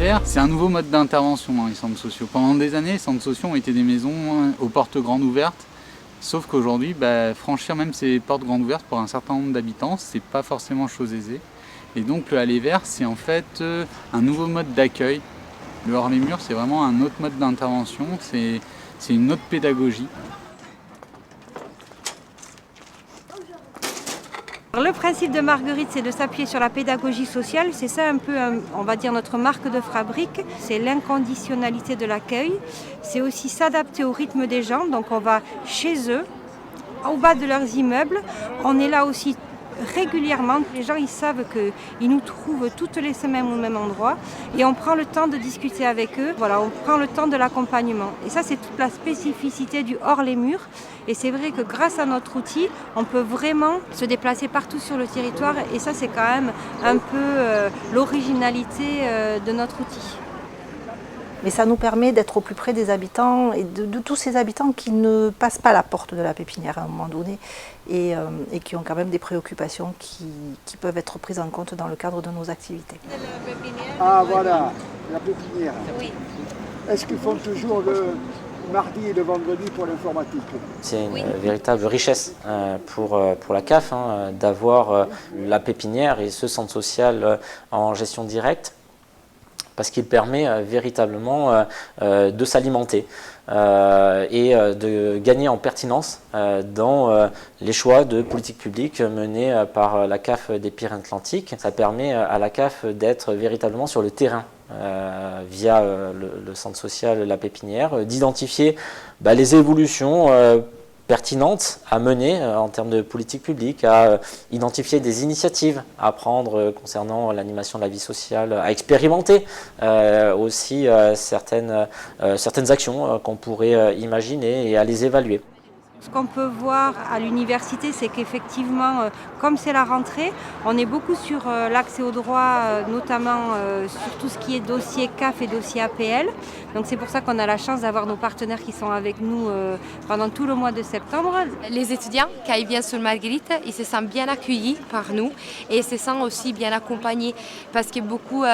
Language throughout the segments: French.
vert, c'est un nouveau mode d'intervention dans les centres sociaux. Pendant des années, les centres sociaux ont été des maisons aux portes grandes ouvertes. Sauf qu'aujourd'hui, franchir même ces portes grandes ouvertes pour un certain nombre d'habitants, c'est pas forcément chose aisée. Et donc le aller vert, c'est en fait un nouveau mode d'accueil. Le hors les murs, c'est vraiment un autre mode d'intervention, c'est une autre pédagogie. Le principe de Marguerite, c'est de s'appuyer sur la pédagogie sociale. C'est ça un peu, on va dire, notre marque de fabrique. C'est l'inconditionnalité de l'accueil. C'est aussi s'adapter au rythme des gens. Donc on va chez eux, au bas de leurs immeubles. On est là aussi régulièrement. Les gens, ils savent qu'ils nous trouvent toutes les semaines au même endroit. Et on prend le temps de discuter avec eux. Voilà, on prend le temps de l'accompagnement. Et ça, c'est toute la spécificité du hors les murs. Et c'est vrai que grâce à notre outil, on peut vraiment se déplacer partout sur le territoire. Et ça, c'est quand même un peu l'originalité de notre outil. Mais ça nous permet d'être au plus près des habitants et de tous ces habitants qui ne passent pas la porte de la pépinière à un moment donné et qui ont quand même des préoccupations qui peuvent être prises en compte dans le cadre de nos activités. Ah voilà, la pépinière. Oui. Est-ce qu'ils font toujours le mardi et le vendredi pour l'informatique? C'est une véritable richesse pour la CAF d'avoir la pépinière et ce centre social en gestion directe, parce qu'il permet véritablement de s'alimenter et de gagner en pertinence dans les choix de politique publique menés par la CAF des Pyrénées-Atlantiques. Ça permet à la CAF d'être véritablement sur le terrain via le centre social La Pépinière, d'identifier les évolutions pertinentes à mener en termes de politique publique, à identifier des initiatives à prendre concernant l'animation de la vie sociale, à expérimenter aussi certaines actions qu'on pourrait imaginer et à les évaluer. Ce qu'on peut voir à l'université, c'est qu'effectivement, comme c'est la rentrée, on est beaucoup sur l'accès au droit, notamment sur tout ce qui est dossier CAF et dossier APL. Donc c'est pour ça qu'on a la chance d'avoir nos partenaires qui sont avec nous pendant tout le mois de septembre. Les étudiants, quand ils viennent sur Marguerite, ils se sentent bien accueillis par nous et ils se sentent aussi bien accompagnés parce que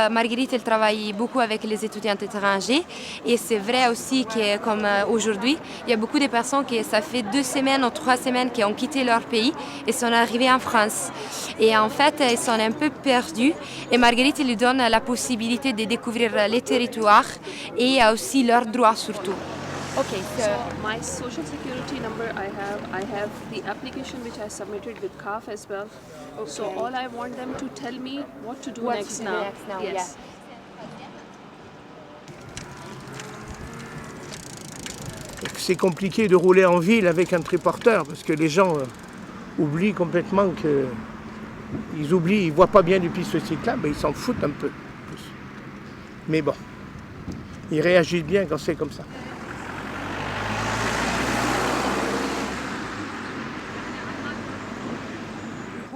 Marguerite, elle travaille beaucoup avec les étudiants étrangers et c'est vrai aussi que comme aujourd'hui, il y a beaucoup de personnes qui ça fait 2 semaines ou 3 semaines qui ont quitté leur pays et sont arrivés en France. Et en fait, ils sont un peu perdus et Marguerite lui donne la possibilité de découvrir les territoires et aussi leurs droits surtout. Okay, so my social security number I have the application which I submitted with CAF as well. Okay. So all I want them to tell me what to do next now. Yes. Yeah. C'est compliqué de rouler en ville avec un triporteur parce que les gens oublient complètement ils ne voient pas bien du piste cyclable, mais ils s'en foutent un peu. Mais bon, ils réagissent bien quand c'est comme ça.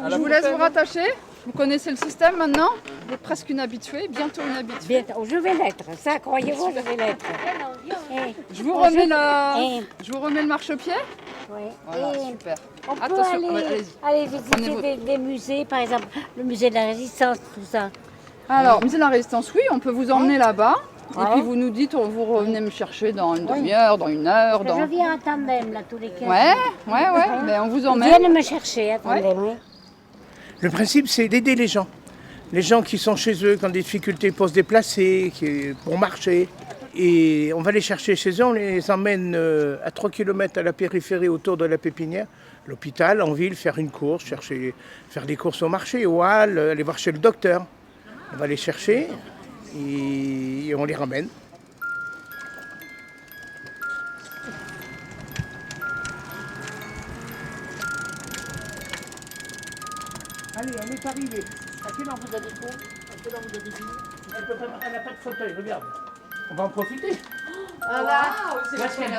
Je vous laisse vous rattacher. Vous connaissez le système maintenant. Vous êtes presque une habituée, bientôt une habituée. Bientôt, je vais l'être, ça croyez-vous, je vais l'être. Je vous remets le marchepied. Oui. Voilà, super. On peut aller visiter des musées, par exemple le musée de la Résistance, tout ça. Alors, musée de la Résistance, oui, on peut vous emmener là-bas. Et puis vous nous dites, vous revenez me chercher dans une demi-heure, dans 1 heure. Je viens en tandem, là, tous les 15 Ouais, ben, on vous emmène. Viens me chercher, attendez. Oui. Le principe, c'est d'aider les gens. Les gens qui sont chez eux, qui ont des difficultés pour se déplacer, pour marcher. Et on va les chercher chez eux, on les emmène à 3 km à la périphérie autour de la pépinière, l'hôpital, en ville, faire une course, faire des courses au marché, au hall, aller voir chez le docteur. On va les chercher et on les ramène. Allez, on est arrivé. À quelle heure vous avez trop? À quelle heure vous avez fini? Elle n'a pas de fauteuil, regarde. On va en profiter. Ah là, où est-ce qu'elle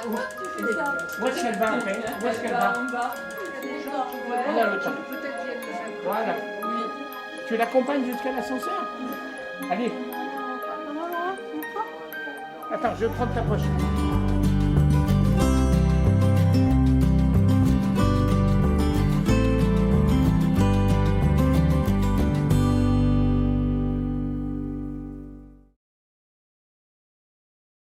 va après? Où est-ce qu'elle va? On a le temps. Voilà. Tu l'accompagnes jusqu'à l'ascenseur? Allez. Attends, je vais prendre ta poche.